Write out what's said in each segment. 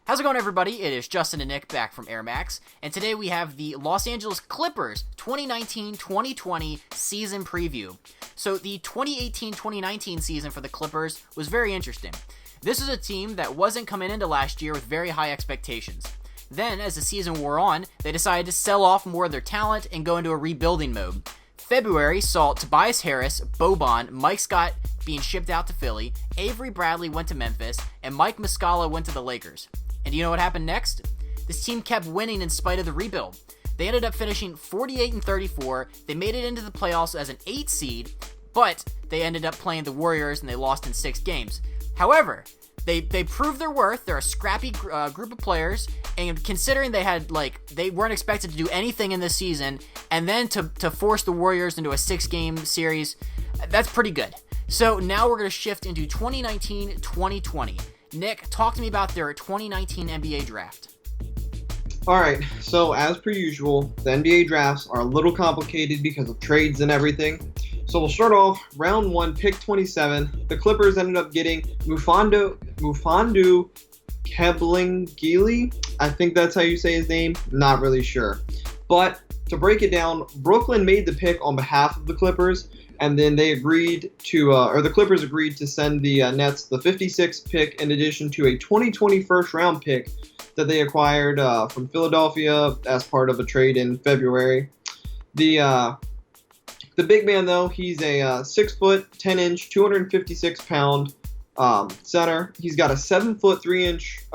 How's it going, everybody? It is Justin and Nick back from Air Max, and today we have the Los Angeles Clippers 2019-2020 season preview. So the 2018-2019 season for the Clippers was very interesting. This is a team that wasn't coming into last year with very high expectations. Then, as the season wore on, they decided to sell off more of their talent and go into a rebuilding mode. February saw Tobias Harris, Boban, Mike Scott being shipped out to Philly, Avery Bradley went to Memphis, and Mike Muscala went to the Lakers. And do you know what happened next? This team kept winning in spite of the rebuild. They ended up finishing 48-34. They made it into the playoffs as an 8 seed, but they ended up playing the Warriors and they lost in 6 games. However, they proved their worth. They're a scrappy group of players, and considering they weren't expected to do anything in this season, and then to force the Warriors into a 6-game series, that's pretty good. So now we're going to shift into 2019-2020. Nick, talk to me about their 2019 NBA draft. All right, so as per usual, the NBA drafts are a little complicated because of trades and everything. So we'll start off round 1, pick 27. The Clippers ended up getting Mufanu Kebangili. I think that's how you say his name. Not really sure. But to break it down, Brooklyn made the pick on behalf of the Clippers, and then they agreed to, the Clippers agreed to send the Nets the 56th pick in addition to a 2020 first-round pick that they acquired from Philadelphia as part of a trade in February. The big man, though, he's a 6 foot, 10 inch, 256 pound center. He's got a 7 foot, 3 inch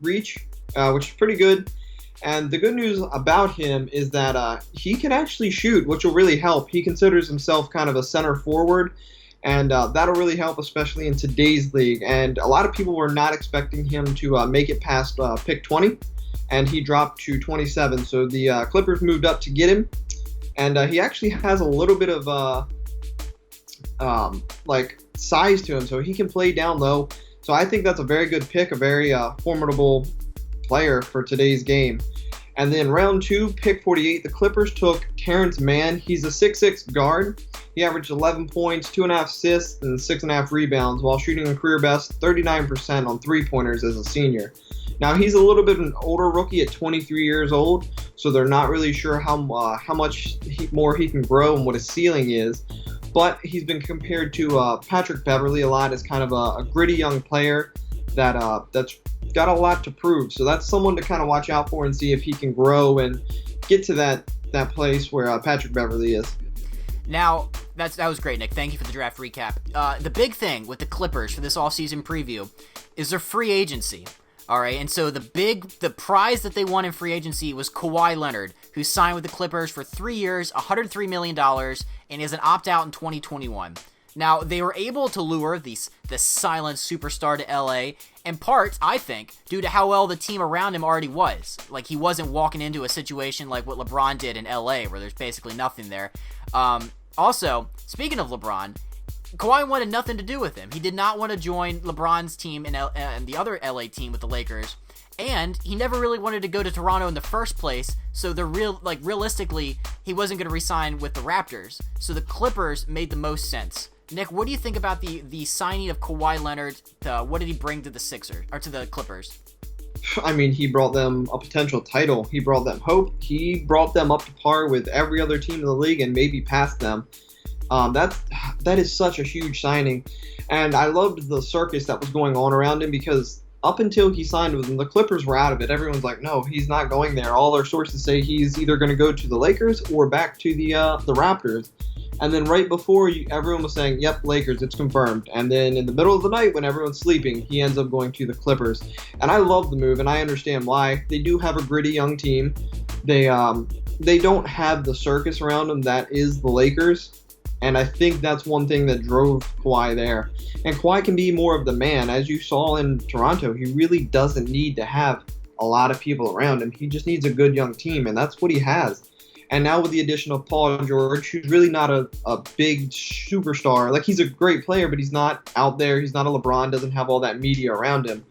reach, which is pretty good. And the good news about him is that he can actually shoot, which will really help. He considers himself kind of a center forward, and that'll really help, especially in today's league. And a lot of people were not expecting him to make it past pick 20, and he dropped to 27. So the Clippers moved up to get him. And he actually has a little bit of size to him, so he can play down low. So I think that's a very good pick, a very formidable player for today's game. And then round 2, pick 48, the Clippers took Terrence Mann. He's a 6'6 guard. He averaged 11 points, 2.5 assists, and 6.5 rebounds while shooting a career best 39% on three-pointers as a senior. Now, he's a little bit of an older rookie at 23 years old, so they're not really sure how much more he can grow and what his ceiling is. But he's been compared to Patrick Beverley a lot as kind of a gritty young player that's got a lot to prove. So that's someone to kind of watch out for and see if he can grow and get to that place where Patrick Beverley is. Now, that was great, Nick. Thank you for the draft recap. The big thing with the Clippers for this offseason preview is their free agency. All right, and so the prize that they won in free agency was Kawhi Leonard, who signed with the Clippers for 3 years, $103 million, and is an opt-out in 2021. Now, they were able to lure the silent superstar to LA, in part, I think, due to how well the team around him already was. Like, he wasn't walking into a situation like what LeBron did in LA, where there's basically nothing there. Also, speaking of LeBron, Kawhi wanted nothing to do with him. He did not want to join LeBron's team and the other LA team with the Lakers, and he never really wanted to go to Toronto in the first place. So realistically, he wasn't going to re-sign with the Raptors. So the Clippers made the most sense. Nick, what do you think about the signing of Kawhi Leonard? What did he bring to the Sixers or to the Clippers? I mean, he brought them a potential title. He brought them hope. He brought them up to par with every other team in the league and maybe past them. That is such a huge signing, and I loved the circus that was going on around him because up until he signed with them, the Clippers were out of it. Everyone's like, no, he's not going there. All our sources say he's either going to go to the Lakers or back to the Raptors. And then right before, everyone was saying, yep, Lakers, it's confirmed. And then in the middle of the night when everyone's sleeping, he ends up going to the Clippers. And I love the move, and I understand why. They do have a gritty young team. They don't have the circus around them that is the Lakers. And I think that's one thing that drove Kawhi there. And Kawhi can be more of the man. As you saw in Toronto, he really doesn't need to have a lot of people around him. He just needs a good young team, and that's what he has. And now with the addition of Paul George, who's really not a big superstar. Like, he's a great player, but he's not out there. He's not a LeBron, doesn't have all that media around him.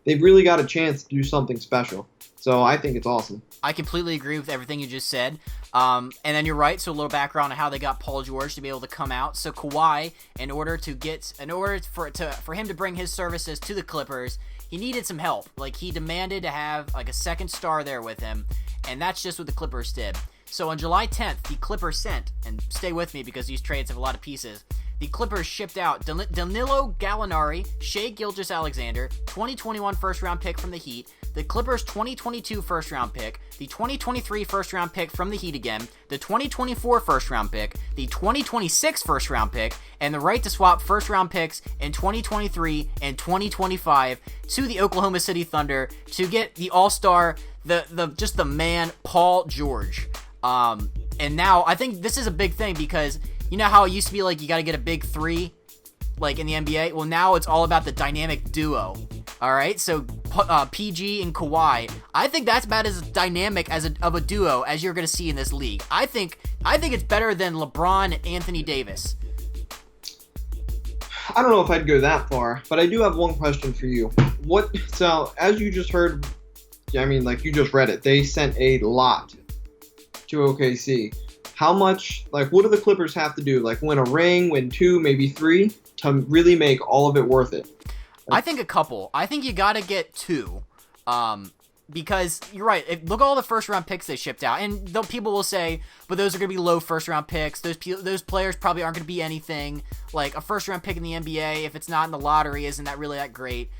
They've really got a chance to do something special. So I think it's awesome. I completely agree with everything you just said. And then you're right. So a little background on how they got Paul George to be able to come out. So Kawhi, in order for him to bring his services to the Clippers, he needed some help. Like, he demanded to have like a second star there with him, and that's just what the Clippers did. So on July 10th, the Clippers sent, and stay with me because these trades have a lot of pieces, the Clippers shipped out Danilo Gallinari, Shai Gilgeous-Alexander, 2021 first-round pick from the Heat, the Clippers' 2022 first-round pick, the 2023 first-round pick from the Heat again, the 2024 first-round pick, the 2026 first-round pick, and the right to swap first-round picks in 2023 and 2025 to the Oklahoma City Thunder to get the all-star, the man, Paul George. And now I think this is a big thing because you know how it used to be like you got to get a big three, like in the NBA? Well, now it's all about the dynamic duo. All right, so PG and Kawhi, I think that's about as dynamic of a duo as you're going to see in this league. I think it's better than LeBron and Anthony Davis. I don't know if I'd go that far, but I do have one question for you. So as you just heard, I mean, like you just read it, they sent a lot to OKC. How much, like, what do the Clippers have to do? Like, win a ring, win 2, maybe 3, to really make all of it worth it? I think a couple. I think you got to get 2. Because you're right. Look at all the first-round picks they shipped out. And people will say, but those are going to be low first-round picks. Those players probably aren't going to be anything. Like, a first-round pick in the NBA, if it's not in the lottery, isn't that really that great?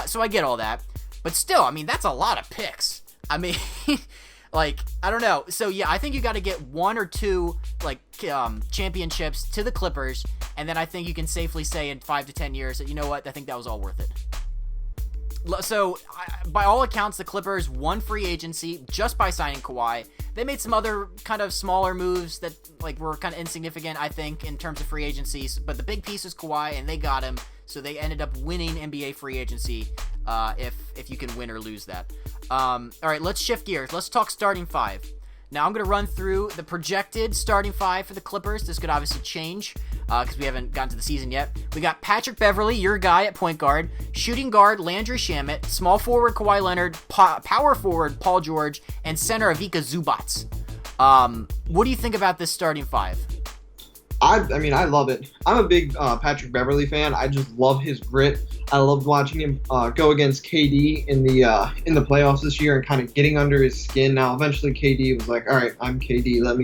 So I get all that. But still, I mean, that's a lot of picks. I mean... Like, I don't know. So, yeah, I think you got to get 1 or 2, like, championships to the Clippers, and then I think you can safely say in 5 to 10 years that, you know what, I think that was all worth it. So, by all accounts, the Clippers won free agency just by signing Kawhi. They made some other kind of smaller moves that, like, were kind of insignificant, I think, in terms of free agencies, but the big piece was Kawhi, and they got him, so they ended up winning NBA free agency, if you can win or lose that. All right, let's shift gears. Let's talk starting 5. Now, I'm going to run through the projected starting 5 for the Clippers. This could obviously change because we haven't gotten to the season yet. We got Patrick Beverley, your guy at point guard, shooting guard Landry Shamet, small forward Kawhi Leonard, power forward Paul George, and center Ivica Zubac. What do you think about this starting 5? I mean, I love it. I'm a big Patrick Beverley fan. I just love his grit. I loved watching him go against KD in the playoffs this year and kind of getting under his skin. Now, eventually, KD was like, "All right, I'm KD. Let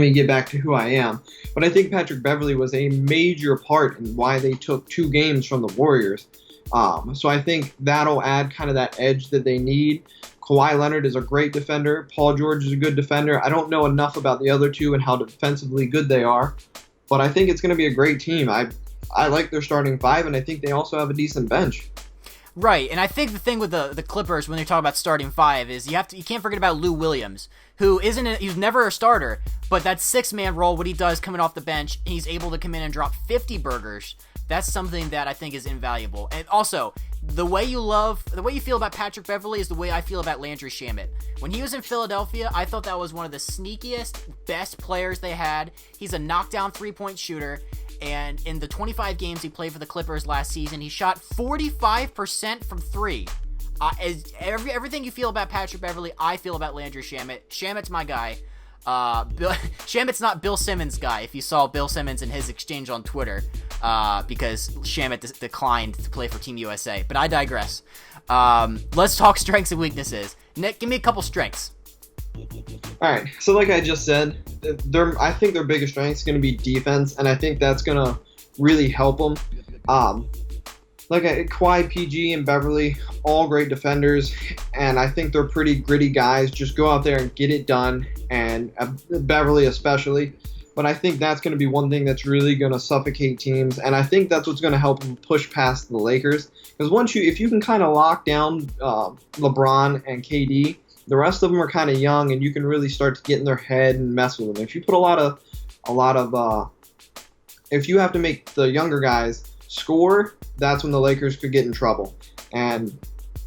me get back to who I am." But I think Patrick Beverley was a major part in why they took 2 games from the Warriors. So I think that'll add kind of that edge that they need. Kawhi Leonard is a great defender. Paul George is a good defender. I don't know enough about the other 2 and how defensively good they are, but I think it's going to be a great team. I like their starting 5, and I think they also have a decent bench. Right, and I think the thing with the Clippers when they talk about starting 5 is you can't forget about Lou Williams, who he's never a starter, but that 6-man role, what he does coming off the bench, he's able to come in and drop 50 burgers. That's something that I think is invaluable. And also, the way you feel about Patrick Beverley is the way I feel about Landry Shamet. When he was in Philadelphia, I thought that was one of the sneakiest, best players they had. He's a knockdown 3-point shooter. And in the 25 games he played for the Clippers last season, he shot 45% from 3. Everything you feel about Patrick Beverley, I feel about Landry Shamet. Shamet's my guy. Shamet's not Bill Simmons' guy, if you saw Bill Simmons and his exchange on Twitter, because Shamet declined to play for Team USA. But I digress. Let's talk strengths and weaknesses. Nick, give me a couple strengths. All right, so like I just said, I think their biggest strength is going to be defense, and I think that's going to really help them. Kawhi, PG, and Beverly, all great defenders, and I think they're pretty gritty guys. Just go out there and get it done, and Beverly especially. But I think that's going to be one thing that's really going to suffocate teams, and I think that's what's going to help them push past the Lakers. Because if you can kind of lock down LeBron and KD, the rest of them are kind of young, and you can really start to get in their head and mess with them. If you put if you have to make the younger guys score, that's when the Lakers could get in trouble. And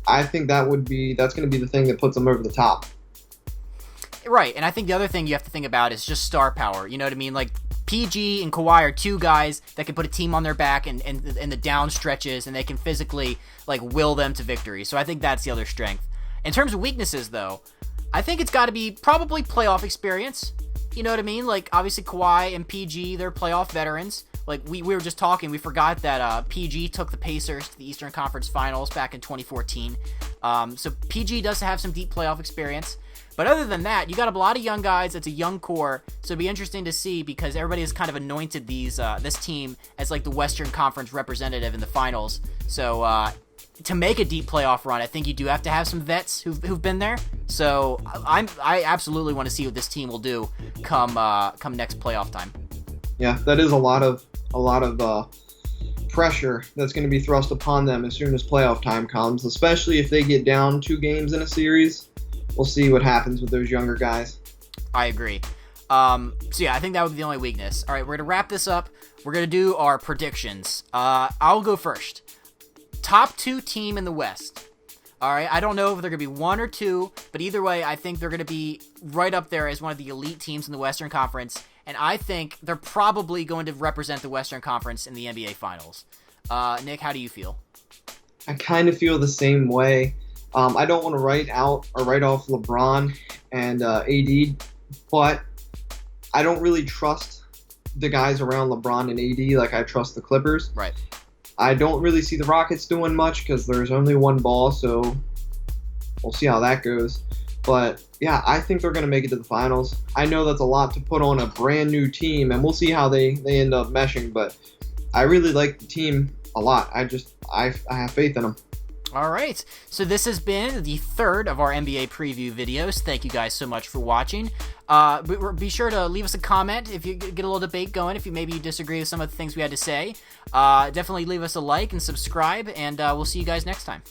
I think that's going to be the thing that puts them over the top. Right, and I think the other thing you have to think about is just star power. You know what I mean? Like, PG and Kawhi are 2 guys that can put a team on their back in the down stretches, and they can physically, like, will them to victory. So I think that's the other strength. In terms of weaknesses, though, I think it's got to be probably playoff experience. You know what I mean? Like, obviously, Kawhi and PG, they're playoff veterans. like we were just talking, we forgot that PG took the Pacers to the Eastern Conference Finals back in 2014. So PG does have some deep playoff experience. But other than that, you got a lot of young guys. It's a young core, so it'll be interesting to see because everybody has kind of anointed this team as like the Western Conference representative in the finals. So to make a deep playoff run, I think you do have to have some vets who've been there. So I absolutely want to see what this team will do come next playoff time. Yeah, that is a lot of pressure that's going to be thrust upon them as soon as playoff time comes, especially if they get down 2 games in a series. We'll see what happens with those younger guys. I agree. So yeah, I think that would be the only weakness. All right, we're going to wrap this up. We're going to do our predictions. I'll go first. Top 2 team in the West. All right, I don't know if they're going to be 1 or 2, but either way, I think they're going to be right up there as one of the elite teams in the Western Conference, and I think they're probably going to represent the Western Conference in the NBA Finals. Nick, how do you feel? I kind of feel the same way. I don't want to write off LeBron and AD, but I don't really trust the guys around LeBron and AD like I trust the Clippers. Right. I don't really see the Rockets doing much because there's only one ball, so we'll see how that goes. But yeah, I think they're going to make it to the finals. I know that's a lot to put on a brand new team, and we'll see how they end up meshing, but I really like the team a lot. I have faith in them. All right, so this has been the 3rd of our NBA preview videos. Thank you guys so much for watching. Be sure to leave us a comment if you get a little debate going, if you disagree with some of the things we had to say. Definitely leave us a like and subscribe, and we'll see you guys next time.